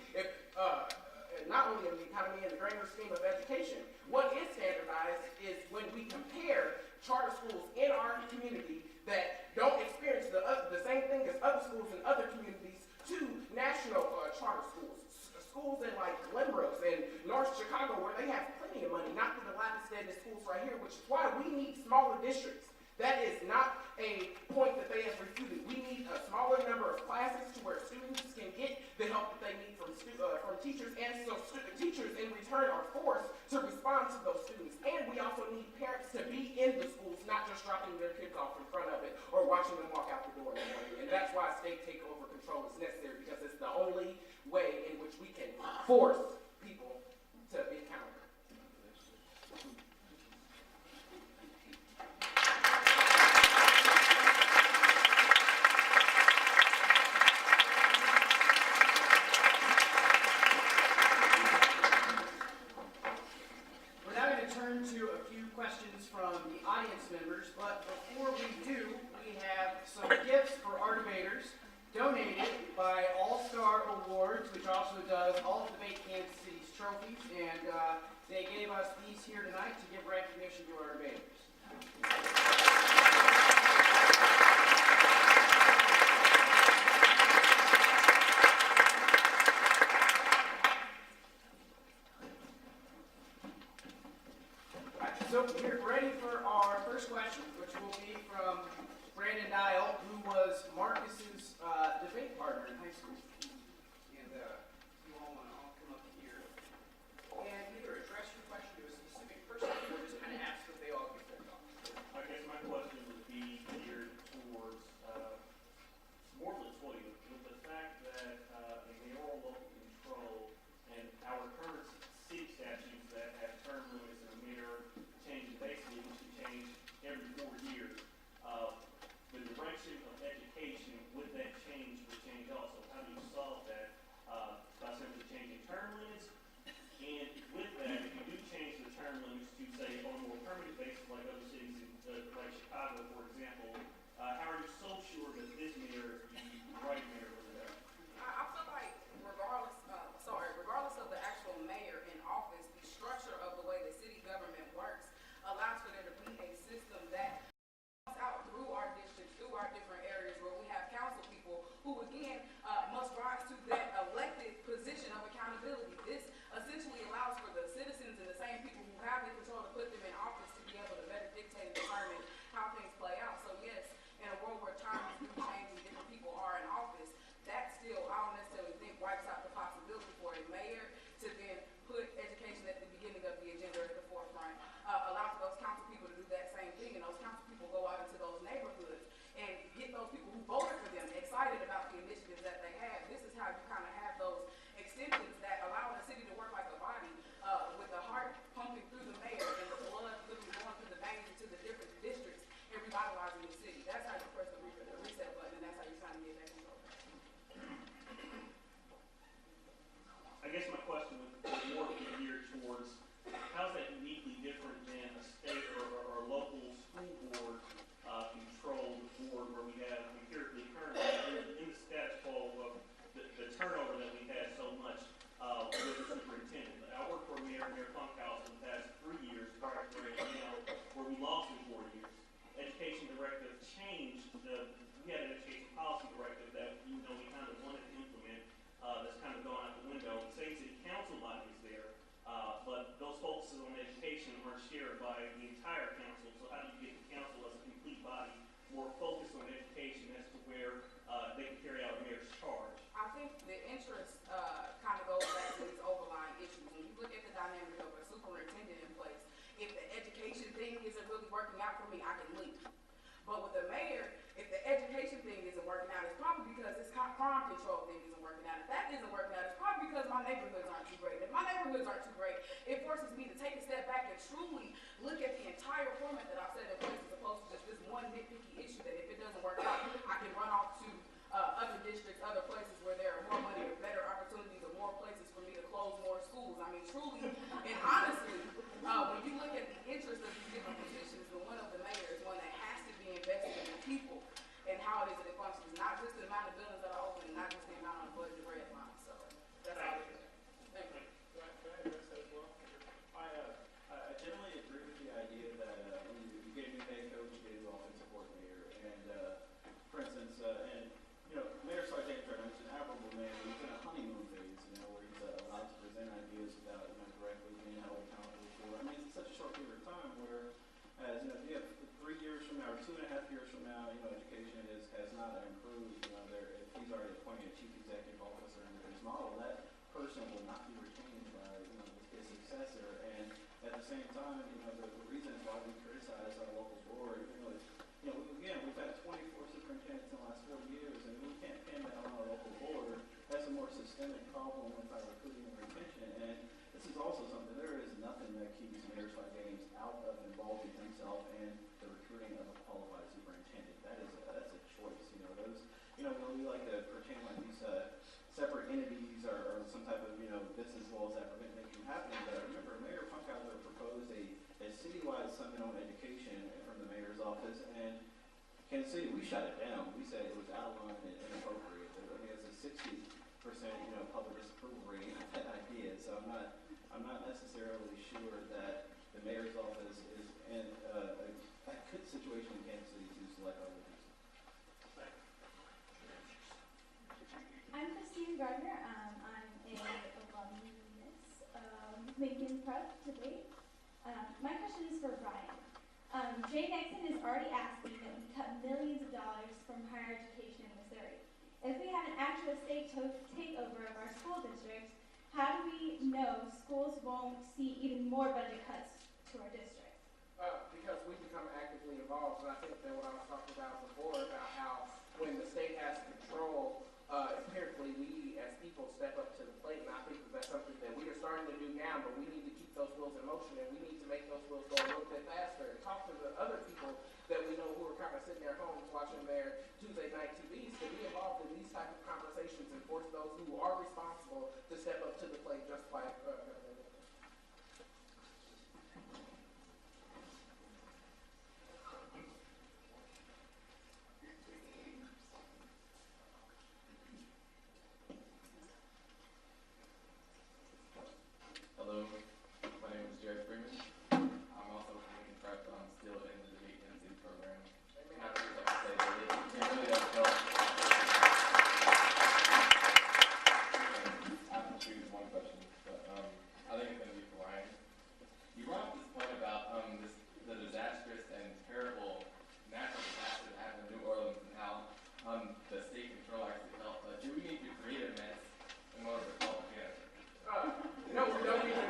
Not only in the economy, in the grander scheme of education. What is standardized is when we compare charter schools in our community that don't experience the same thing as other schools in other Chicago where they have plenty of money, not the dilapidated schools right here, which is why we need smaller districts. That is not a point that they have refuted. We need a smaller number of classes to where students can get the help that they need from teachers, and so teachers in return are forced to respond to those students. And we also need parents to be in the schools, not just dropping their kids off in front of it or watching them walk out the door in the morning. And that's why state takeover control is necessary, because it's the only way in which we can force people to be accountable. To a few questions from the audience members, but before we do, we have some gifts for our debaters donated by All-Star Awards, which also does all of Debate Kansas City's trophies, and they gave us these here tonight to give recognition to our debaters. So we're ready for our first question, which will be from Brandon Dial, who was Marcus's debate partner in high school. And you all want to all come up here and either address your question to a specific person or just kind of ask if they all get their thoughts. I guess my question would be geared towards more than Toya, with the fact that the mayoral local control and our current city statutes that have term limits and a mayor changes basically, which can change every 4 years. The direction of education with that change would change also. How do you solve that? By simply changing term limits? And with that, if you do change the term limits to, say, on a more permanent basis, like other cities, like Chicago, for example, how are you so sure that this mayor is the right mayor for that? I feel like regardless of the actual mayor in office, the structure of the way the city government works allows for there to be a system that comes out through our districts, through our different areas where we have council people who again must rise to that elected position of accountability. This essentially allows for the citizens and the same people who have the control to put them in office to be able to better dictate and determine how things play out. So yes, in a world where times do change and different people are in office, that still, I don't necessarily think wipes out the possibility for a mayor to then put education at the beginning of the agenda or at the forefront, allow for those council people to do that same thing, and those council people go out into those neighborhoods and get those people who voted for them excited about the initiatives that they have. This is how you kind of have those extensions that allow the city to work like a body, with the heart pumping through the mayor and the blood literally going through the veins into the different districts and revitalizing the city. That's how you press the reset button, and that's how you kind of get that control. I guess my question would more be geared towards how is that uniquely different than a state or local school board controlled board where we have empirically currently in the status quo of the turnover that we had so much with the superintendent. I worked for Mayor Funkhouse in the past 3 years prior to right now, where we lost in 4 years. Education directive changed we had an education policy directive that we kind of wanted to implement. That's kind of gone out the window. The same city council body is there, but those focuses on education aren't shared by the entire council. So how do you get the council as a complete body more focused on education as to where they can carry out a mayor's charge? I think the interest kind of goes back to these overlying issues. When you look at the dynamic of a superintendent in place, if the education thing isn't really working out for me, I can leave. But with the mayor, if the education thing isn't working out, it's probably because this crime control thing isn't working out. If that isn't working out, it's probably because my neighborhoods aren't too great. If my neighborhoods aren't too great, it forces me to take a step back and truly look at the entire format that I've set in place as opposed to just this one nitpicky issue that if it doesn't work out, I can run off to other districts, other places where there are more money or better opportunities or more places for me to close more schools. I mean, truly and honestly, when you look at the interest of these different positions, the one of the mayor is one that has to be invested in the people and how it is that it functions, not just the amount of buildings that are open, not just the amount of budget red line. So that's how it is. Thank you. Can I address that not be retained by, his successor. And at the same time, the reasons why we criticize our local board, again, we've had 24 superintendents in the last 4 years, and we can't pin that on our local board. That's a more systemic problem with our recruiting and retention. And this is also something, there is nothing that keeps Mayor's Fight Games out of involving himself in the recruiting of a qualified superintendent. That's a choice. When we like to pretend like these separate entities are some type of, business laws that prevent things from happening. But I remember Mayor Funkhauser proposed a citywide summit on education from the mayor's office, and Kansas City, we shut it down. We said it was out of line and inappropriate. I mean, it's a 60% public disapproval rating of that idea. So I'm not necessarily sure that the mayor's office is in a good situation in Kansas City to select our leaders. I'm Christine Gardner. I'm a alumnus of Lincoln Prep Debate. My question is for Brian. Jay Nixon is already asking that we cut millions of dollars from higher education in Missouri. If we have an actual state takeover of our school districts, how do we know schools won't see even more budget cuts to our district? Because we become actively involved, and I think that what I was talking about before about how when the state has control, empirically we as people step up to the plate, and I think that's something that we are starting to do now, but we need to keep those wheels in motion, and we need to make those wheels go a little bit faster and talk to the other people that we know who are kind of sitting their homes watching their Tuesday night TVs to be involved in these type of conversations and force those who are responsible to step up to the plate, just like Hello, my name is Jared Freeman. I'm also from Lincoln Prep. I'm still in the Debate.mpg program. I have to say that it really does help. I have to choose one question, but I think it's going to be for Ryan. You brought up this point about the disastrous and terrible natural disaster that happened in New Orleans and how the state control actually helped. Do we need to create a mess in order to call it together? no, we don't need to.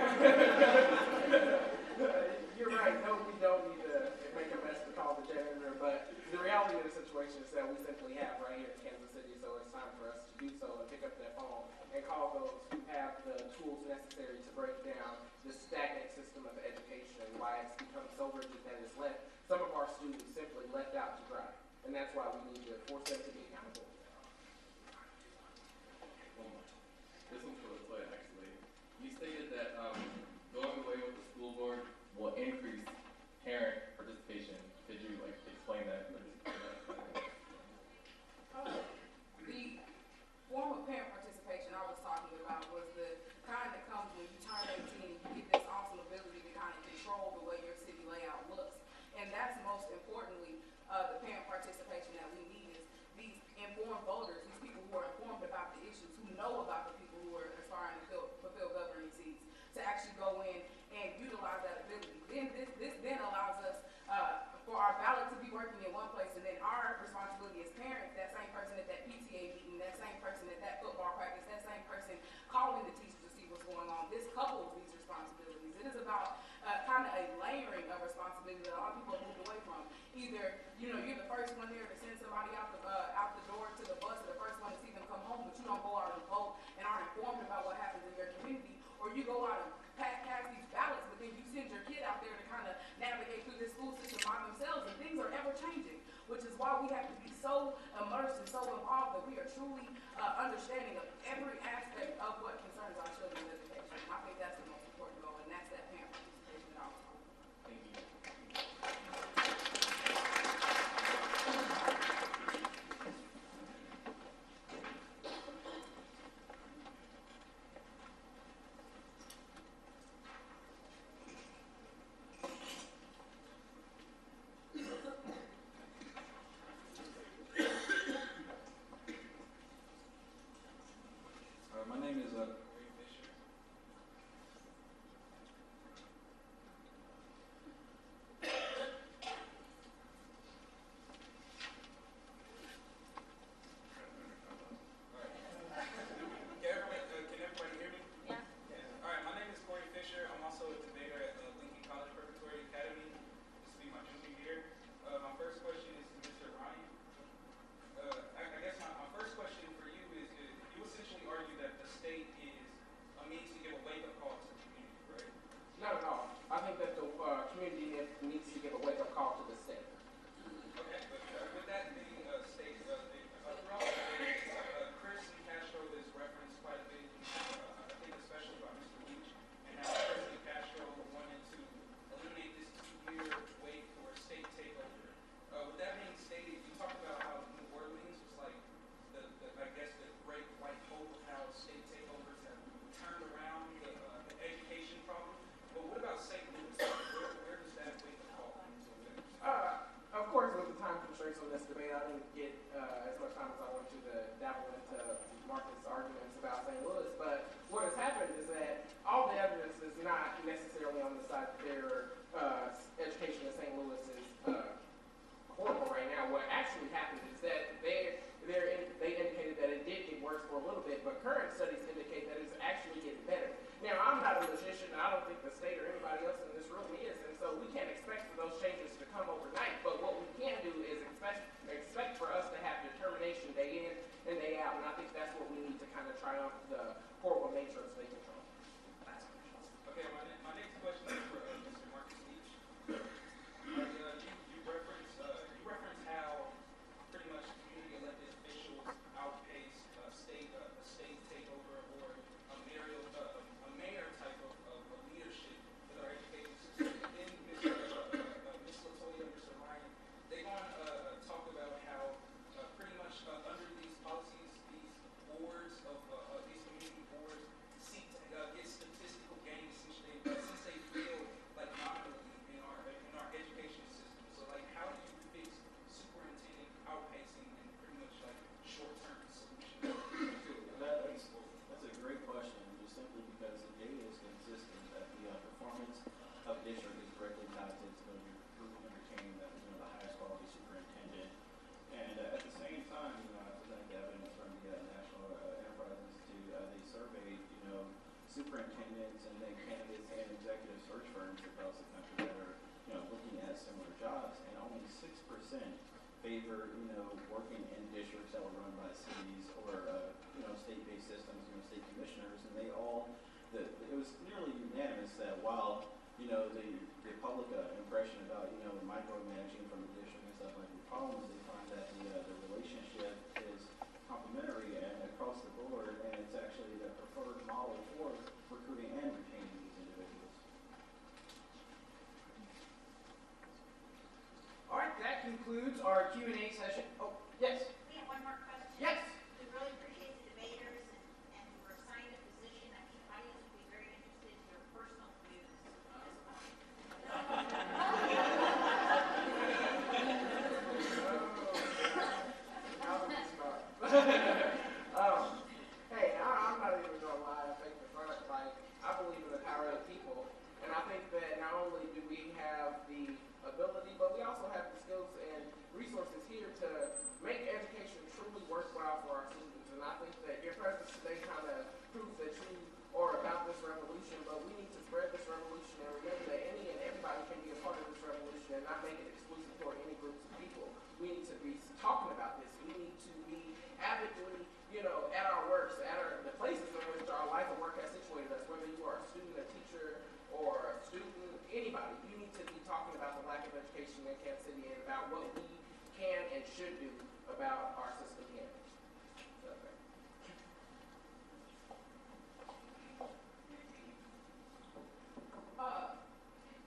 You're right. No, we don't need to make a mess to call the janitor. But the reality of the situation is that we simply have right here in Kansas City. So it's time for us to do so and pick up that phone and call those who have the tools necessary to break down the stagnant system of education. Why it's become so rigid that it's left some of our students simply left out to dry, and that's why we need to force them to be accountable. This one's for the toilet, actually. You stated that going away with the school board will increase parent participation. Could you explain that? The form of parent participation I was talking about was the kind that comes when you turn 18 and you get this awesome ability to kind of control the way your city layout looks. And that's most importantly the parent participation that we need is these informed voters, these people who are informed about the issues, who know about the people who are aspiring to fulfill governing seats, to actually go in and utilize that ability. Then this then allows us for our ballot to be working in one place, and then our responsibility as parents, that same person at that PTA meeting, that same person at that football practice, that same person calling the teachers to see what's going on. This couples these responsibilities. It is about kind of a layering of responsibility that a lot of people have moved away from. Either, you're the first one there to send somebody out the door to the bus, or the first one to see them come home, but you don't go out and vote and aren't informed about what happens in your community, or you go out and pass these ballots, but then you send your kid out there to kind of navigate through this school system by themselves, and things are ever changing, which is why we have to be so immersed and so involved that we are truly understanding of every aspect of what concerns our children's education. I think that's the most important goal, and that's that parent participation that I was talking about. Thank you. Marcus' arguments about St. Louis, but what has happened is that all the evidence is not necessarily on the side that their education in St. Louis is horrible right now. What actually happened is that they indicated that it did get worse for a little bit, but current studies indicate that it's actually getting better. Now, I'm not a magician, and I don't think the state or anybody else in this room is, and so we can't expect for those changes to come overnight, but what we can do is expect for us to have determination day in and day out, and I think that's what we need to kind of triumph the horrible nature of state control. Okay, my next question is for Mr. Marcus Leach. You reference how pretty much community elected officials outpace a state takeover or a mayor type of leadership with our education system. Then Ms. Latoya and Mr. Ryan, they want to talk about how pretty much under these policies, these boards of these community boards seek to get statistical gains since they feel like nominally in our education system. So like, how do you fix superintendent outpacing and pretty much like short-term solutions to That's a great question, just simply because the data is consistent that the performance of district is directly tied to its ability to recruit and retain the highest quality superintendent. And at the same time, I presented the evidence from the National Enterprise Institute. They surveyed, superintendents and then candidates and executive search firms across the country that are, looking at similar jobs, and only 6% favor, working in districts that were run by cities or, state-based systems, state commissioners, and it was nearly unanimous that while, the public impression about, micromanaging from the district and stuff like the problems, they find that the relationship is complementary and across the board, and it's actually the preferred model for recruiting and retaining these individuals. All right, that concludes our Q&A session. Oh, yes. We have one more question. Yes. We really appreciate the debaters and we're assigned a position. I think the audience would be very interested in your personal views on this point. Hey, I'm not even gonna lie. I think the front, I believe in the power of the people, and I think that not only do we have the ability, but we also have the skills and resources here to make education truly worthwhile for our students. And I think that your presence today kind of proves that you are about this revolution, but we need to spread this revolution and remember that any and everybody can be a part of this revolution and not make it exclusive for any groups of people. We need to be talking about this. We need to be avidly, at our works, the places in which our life and work has situated us, whether you are a student, a teacher, or a student, anybody, you need to be talking about the lack of education in Kansas City and about what we can and should do about our system here. Okay.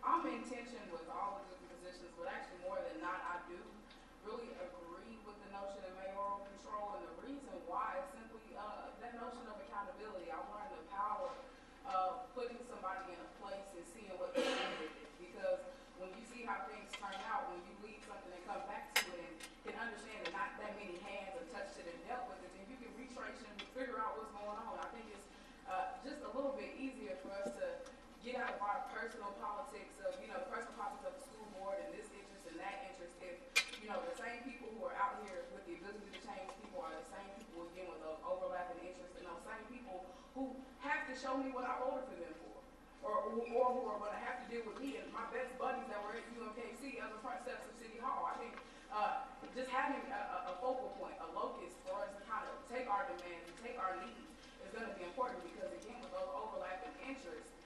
I'm in tension with all of the positions, but actually more than not, I do really agree with the notion of mayoral control, and the reason why is simply that notion of accountability. I learned the power of putting somebody in a place and seeing what they do with it, because when you see how things turn out, when you leave something and come back to it and can understand that not that many hands have touched it and dealt with it, then you can retrace and figure out what's going on. I think it's just a little bit easier for us to get out of our personal politics of, the personal politics of the school board and this interest and that interest. If, the same people who are out here with the ability to change people are the same people, again, with those overlapping interests, and those same people who have to show me what I voted for them for, or who are going to have to deal with me and my best buddies that were at UMKC on the front steps of City Hall. I think just having a focal point, a locus for us to kind of take our demands and take our needs is going to be important, because, again, with those overlapping interests,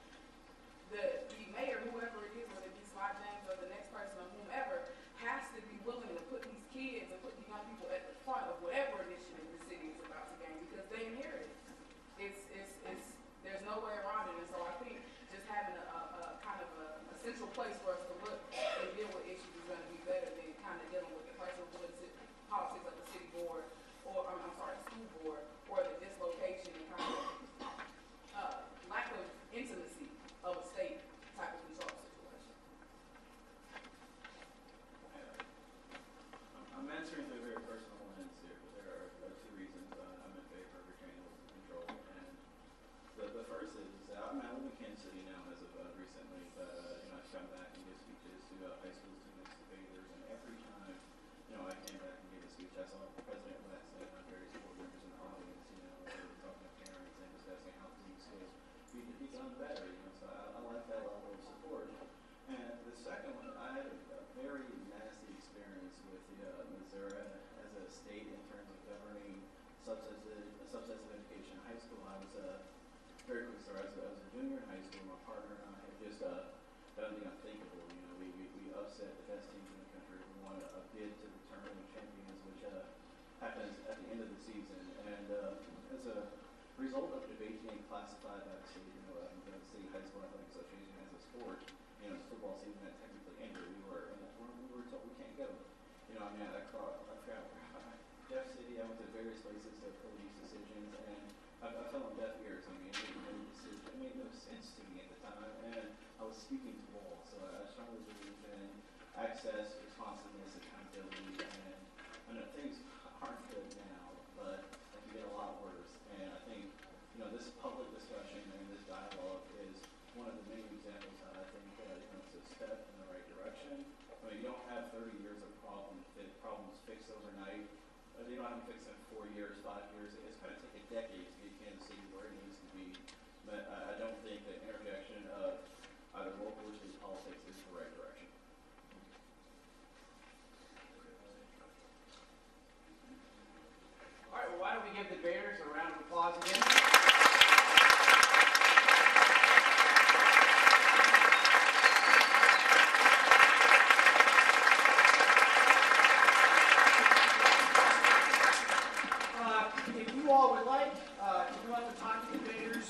the mayor, whoever it is, whether it be Scott James or the next person or whomever, has to be willing to put these kids and put these young people at the front of whatever initiative the city is about to gain, because they inherit it. There's no way around it, and so I think just having a kind of a central place for us to look and deal with issues is going to be better than kind of dealing with the personal politics of the city partner and I have just done the unthinkable. You know, we upset the best teams in the country. We won a bid to the tournament champions, which happens at the end of the season. And as a result of debate being classified by the state, the State High School Athletic Association as a sport, the football season had technically ended. We were told we can't go. I mean, I forgot Jeff City. I went to various places to pull these decisions, and I fell on deaf ears. I mean, it made no sense to me at the time, and I was speaking to walls. So I strongly believe in access, responsiveness, accountability, and I know things aren't good now, but they can get a lot worse. And I think, this public discussion and this dialogue is one of the many examples that I think it's a step in the right direction. I mean, you don't have 30 years of problems fixed overnight. You don't have them fixed in 4 years, 5 years. It's going to take a decade to get Kansas City where it needs to be. But I don't think the interjection of either local or state politics is the right direction. All right, well, why don't we give the debaters a round of applause again? If you all would like to come up and talk to the debaters,